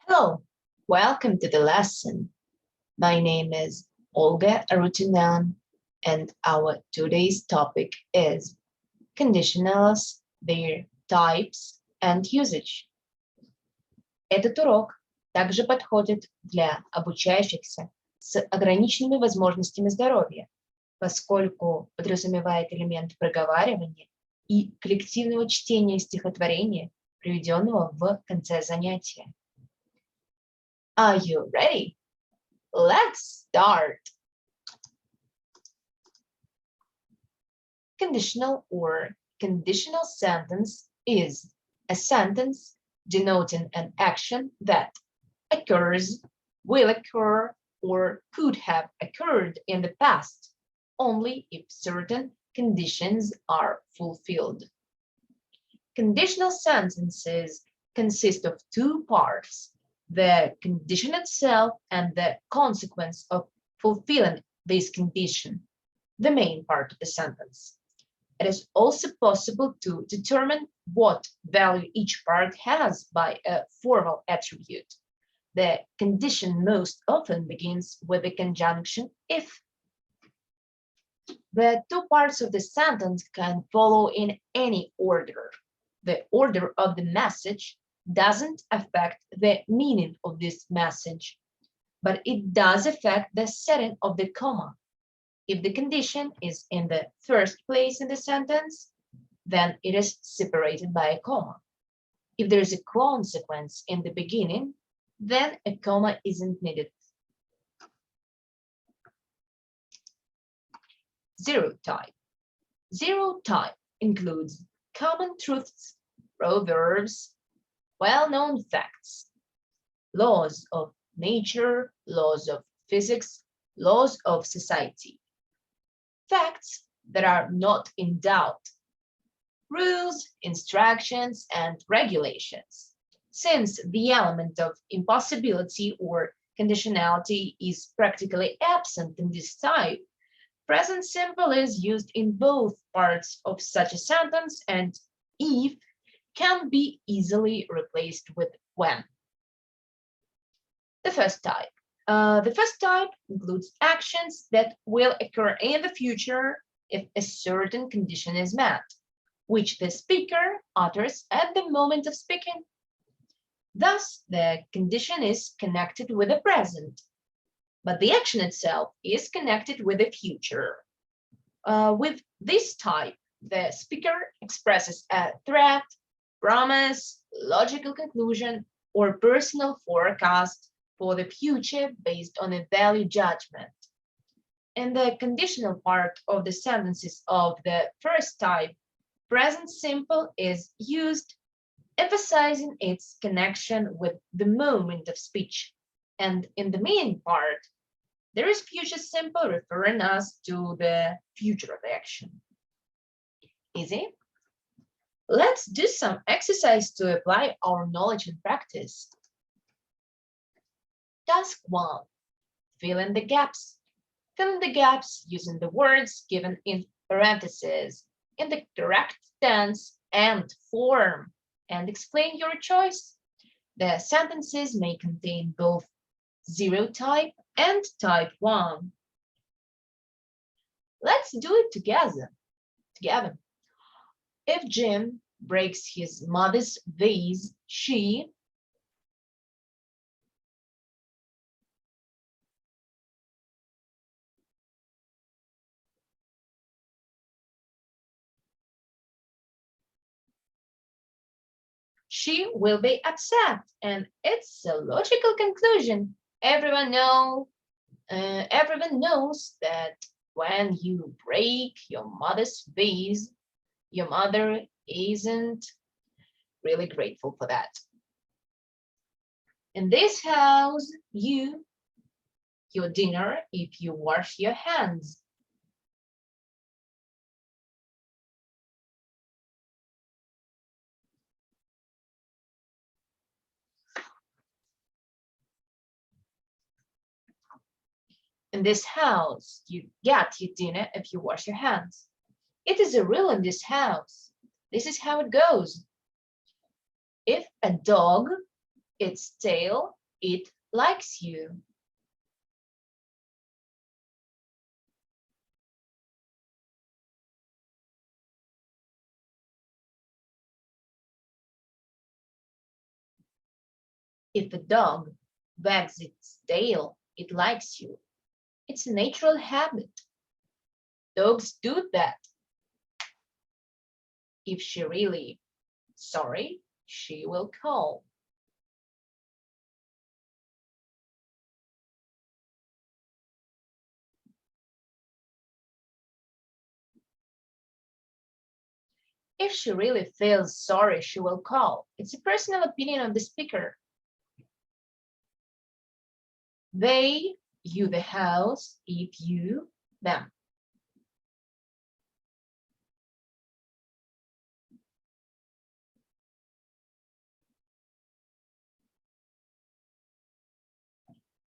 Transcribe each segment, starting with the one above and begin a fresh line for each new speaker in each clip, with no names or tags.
Hello, welcome to the lesson. My name is Olga Arutюнян, and our today's topic is conditionals, their types and usage. Этот урок также подходит для обучающихся с ограниченными возможностями здоровья, поскольку подразумевает элемент проговаривания и коллективного чтения стихотворения, приведенного в конце занятия. Are you ready? Let's start. Conditional or conditional sentence is a sentence denoting an action that occurs, will occur, or could have occurred in the past, only if certain conditions are fulfilled. Conditional sentences consist of two parts: the condition itself and the consequence of fulfilling this condition, the main part of the sentence. It is also possible to determine what value each part has by a formal attribute. The condition most often begins with the conjunction if. The two parts of the sentence can follow in any order. The order of the message doesn't affect the meaning of this message, but it does affect the setting of the comma. If the condition is in the first place in the sentence, then it is separated by a comma. If there is a consequence in the beginning, then a comma isn't needed. Zero type. Zero type includes common truths, proverbs, well-known facts, laws of nature, laws of physics, laws of society, facts that are not in doubt, rules, instructions, and regulations. Since the element of impossibility or conditionality is practically absent in this type, present simple is used in both parts of such a sentence, and if can be easily replaced with when. The first type includes actions that will occur in the future if a certain condition is met, which the speaker utters at the moment of speaking. Thus, the condition is connected with the present, but the action itself is connected with the future. With this type, the speaker expresses a threat, promise, logical conclusion, or personal forecast for the future based on a value judgment. In the conditional part of the sentences of the first type, present simple is used, emphasizing its connection with the moment of speech. And in the main part, there is future simple referring us to the future of the action. Easy? Let's do some exercise to apply our knowledge and practice. Task 1. Fill in the gaps. Fill in the gaps using the words given in parentheses in the correct tense and form, and explain your choice. The sentences may contain both zero type and type 1. Let's do it together. If Jim breaks his mother's vase, she will be upset, and it's a logical conclusion. Everyone knows that when you break your mother's vase, your mother isn't really grateful for that. In this house, you your dinner if you wash your hands. In this house, you get your dinner if you wash your hands. It is a rule in this house. This is how it goes. If a dog its tail, It likes you. If a dog wags its tail, it likes you. It's a natural habit. Dogs do that. If she really sorry, she will call. If she really feels sorry, she will call. It's a personal opinion of the speaker. They, you, the house, if you, them.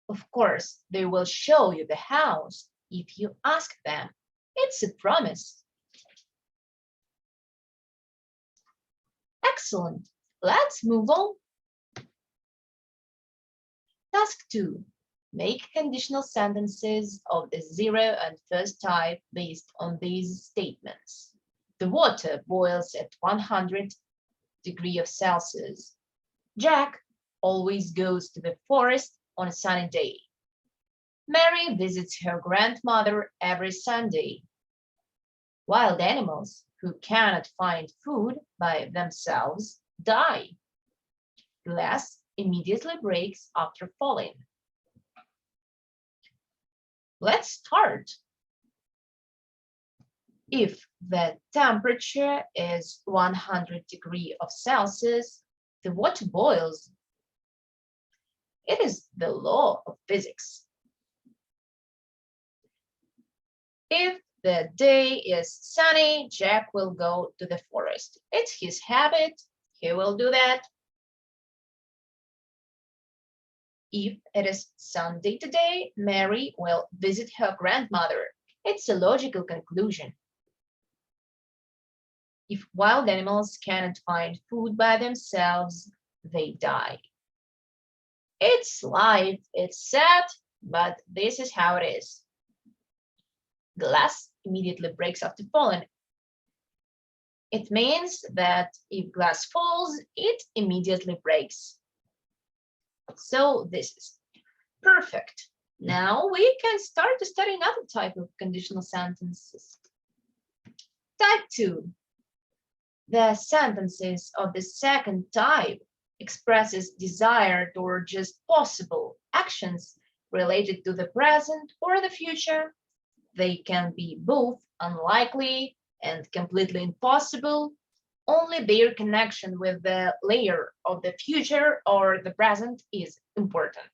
Of course, they will show you the house if you ask them. It's a promise. Excellent. Let's move on. Task 2. Make conditional sentences of the zero and first type based on these statements. The water boils at 100 degrees Celsius. Jack always goes to the forest on a sunny day. Mary visits her grandmother every Sunday. Wild animals who cannot find food by themselves die. Glass immediately breaks after falling. Let's start. If the temperature is 100 degrees Celsius, the water boils. It is the law of physics. If the day is sunny, Jack will go to the forest. It's his habit. He will do that. If it is Sunday today, Mary will visit her grandmother. It's a logical conclusion. If wild animals cannot find food by themselves, they die. It's life, it's sad, but this is how it is. Glass immediately breaks after falling. It means that if glass falls, it immediately breaks. So this is perfect. Now we can start to study another type of conditional sentences. Type 2. The sentences of the second type expresses desired or just possible actions related to the present or the future. They can be both unlikely and completely impossible. Only their connection with the layer of the future or the present is important.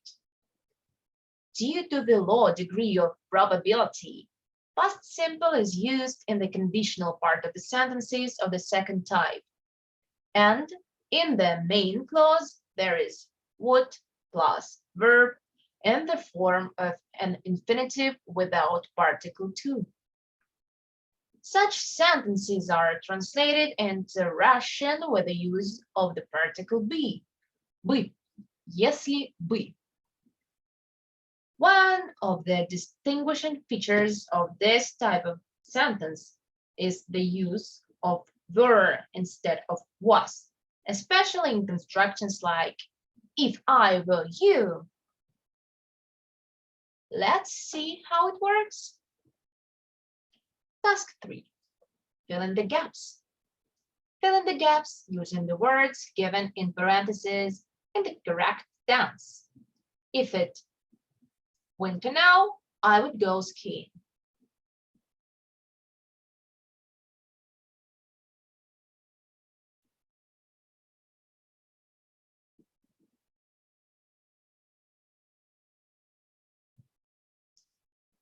Due to the low degree of probability, past simple is used in the conditional part of the sentences of the second type. And in the main clause, there is would plus verb in the form of an infinitive without particle to. Such sentences are translated into Russian with the use of the particle be. Бы, если бы. One of the distinguishing features of this type of sentence is the use of were instead of was, especially in constructions like if I were you. Let's see how it works. Task 3. Fill in the gaps. Fill in the gaps using the words given in parentheses in the correct tense. If it winter now, I would go skiing.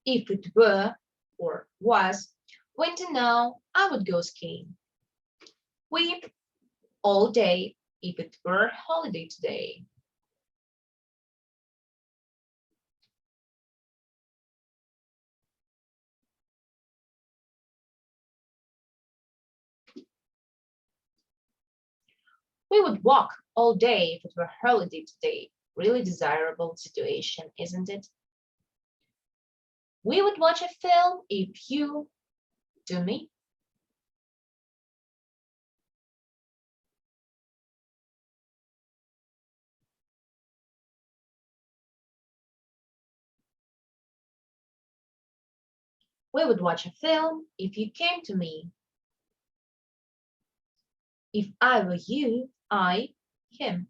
If it were or was winter now, I would go skiing. We all day if it were holiday today. We would walk all day if it were holiday today. really desirable situation, isn't it? We would watch a film if you do me. We would watch a film if you came to me. If I were you, I, him.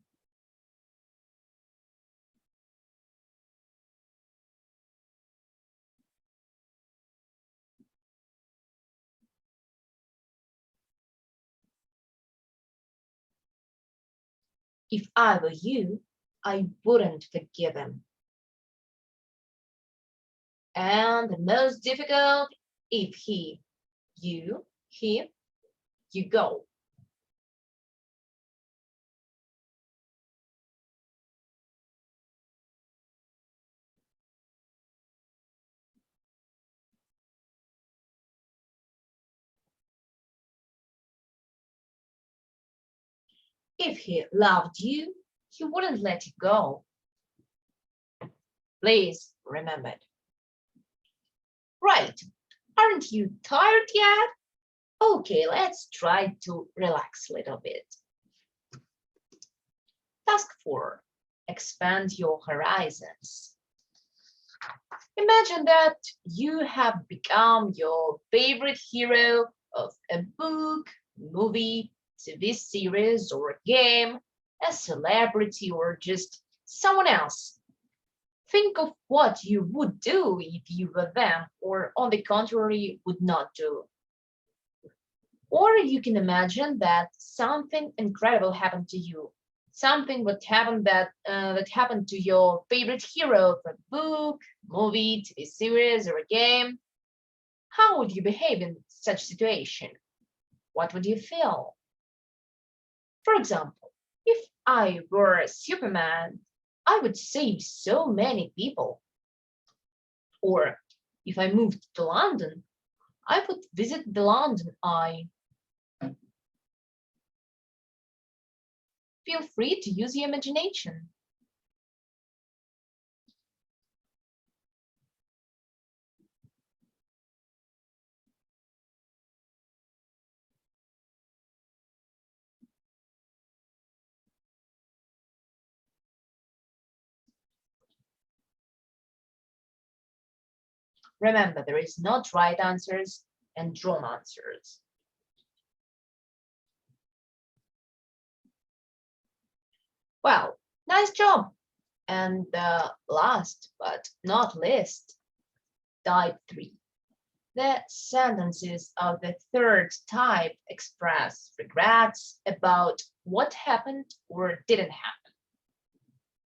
If I were you, I wouldn't forgive him. And the most difficult, if he, you, him, you go. If he loved you, he wouldn't let you go. Please remember it. Right, aren't you tired yet? Okay, let's try to relax a little bit. Task 4, expand your horizons. Imagine that you have become your favorite hero of a book, movie, TV series, or a game, a celebrity, or just someone else. Think of what you would do if you were them, or on the contrary, would not do. Or you can imagine that something incredible happened to you. Something would happen that happened to your favorite hero of a book, movie, TV series, or a game. How would you behave in such situation? What would you feel? For example, if I were Superman, I would save so many people. Or if I moved to London, I would visit the London Eye. Feel free to use your imagination. Remember, there is not right answers and wrong answers. Well, nice job. And last but not least, type 3. The sentences of the third type express regrets about what happened or didn't happen.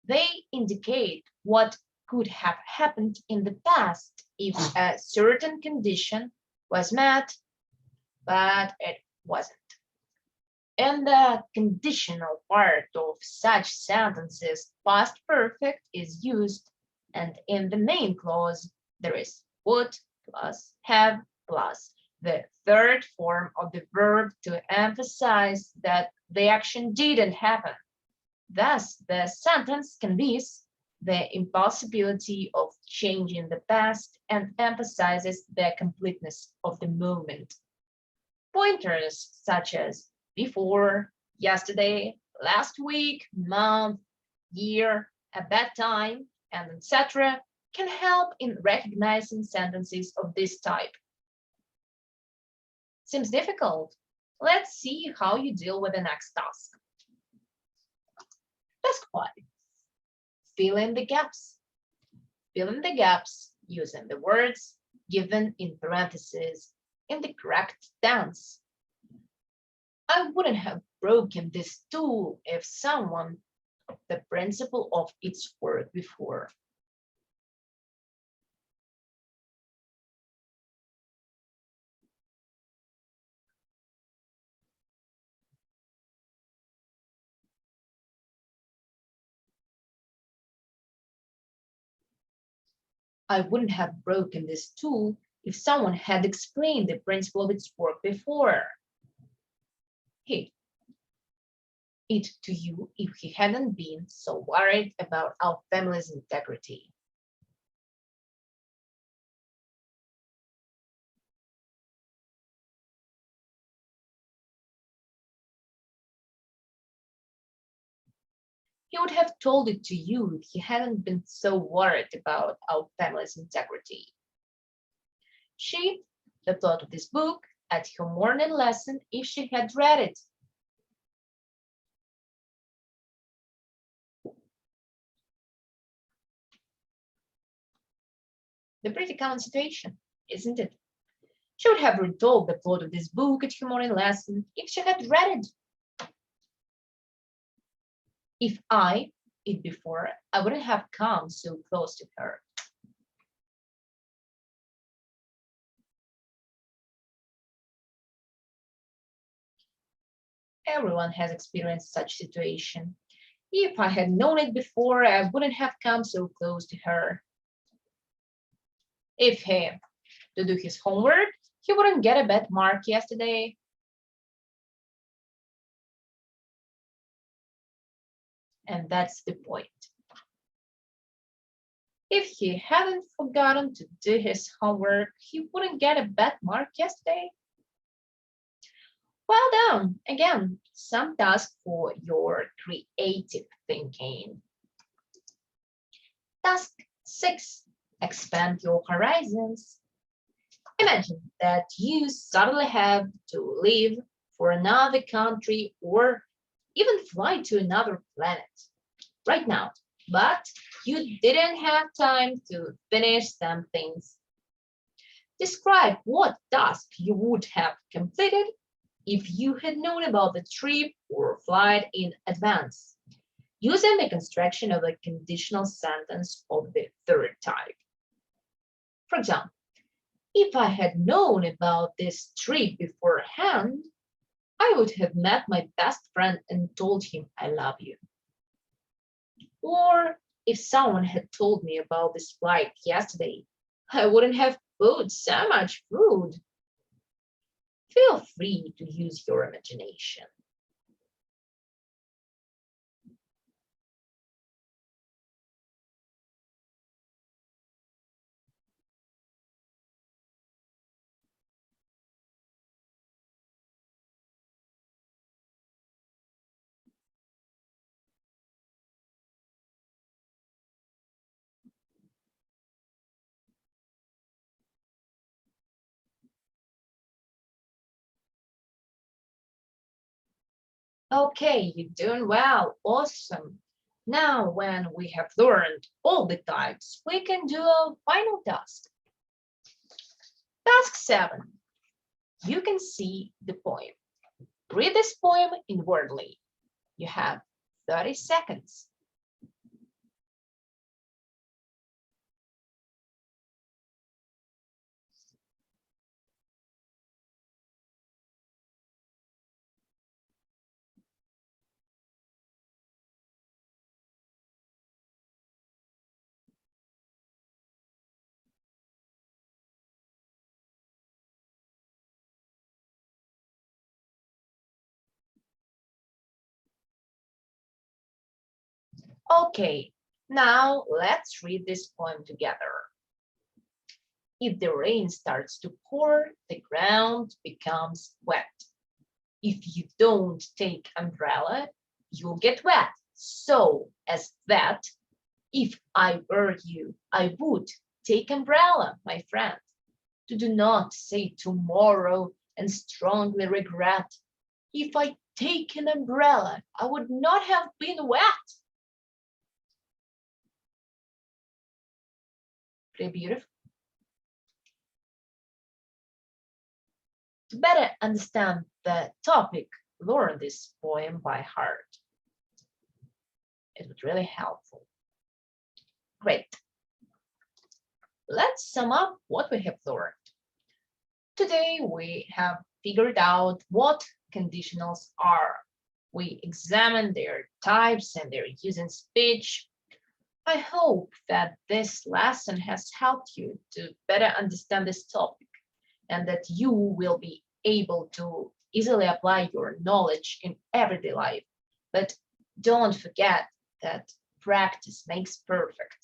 They indicate what could have happened in the past if a certain condition was met, but it wasn't. In the conditional part of such sentences, past perfect is used, and in the main clause, there is would plus have plus the third form of the verb to emphasize that the action didn't happen. Thus, the sentence conveys the impossibility of changing the past and emphasizes the completeness of the moment. Pointers such as before, yesterday, last week, month, year, at that time, and etc. can help in recognizing sentences of this type. Seems difficult? Let's see how you deal with the next task. Task 5. Fill in the gaps. Fill in the gaps using the words given in parentheses in the correct tense. I wouldn't have broken this tool if someone the principle of its work before. I wouldn't have broken this tool if someone had explained the principle of its work before. Hey, it to you if he hadn't been so worried about our family's integrity. He would have told it to you if he hadn't been so worried about our family's integrity. She'd the thought of this book at her morning lesson if she had read it. The pretty common situation, isn't it? She would have retold the plot of this book at her morning lesson if she had read it. If it before, I wouldn't have come so close to her. Everyone has experienced such situation. If I had known it before, I wouldn't have come so close to her. If he to do his homework, he wouldn't get a bad mark yesterday. And that's the point. If he hadn't forgotten to do his homework, he wouldn't get a bad mark yesterday. Well done. Again, some task for your creative thinking. Task 6. Expand your horizons. Imagine that you suddenly have to leave for another country or even fly to another planet right now, but you didn't have time to finish some things. Describe what task you would have completed if you had known about the trip or flight in advance, using the construction of a conditional sentence of the third type. For example, if I had known about this trip beforehand, I would have met my best friend and told him I love you. Or if someone had told me about this flight yesterday, I wouldn't have bought so much food. Feel free to use your imagination. Okay, you're doing well. Awesome. Now, when we have learned all the types, we can do a final task. Task 7. You can see the poem. Read this poem inwardly. You have 30 seconds. Okay, now let's read this poem together. If the rain starts to pour, the ground becomes wet. If you don't take umbrella, you'll get wet. So as that, if I were you, I would take umbrella, my friend. Do not say tomorrow and strongly regret. If I take an umbrella, I would not have been wet. Pretty beautiful. To better understand the topic, learn this poem by heart. It would really helpful. Great. Let's sum up what we have learned. Today we have figured out what conditionals are. We examined their types and their use in speech. I hope that this lesson has helped you to better understand this topic and that you will be able to easily apply your knowledge in everyday life But don't forget that practice makes perfect.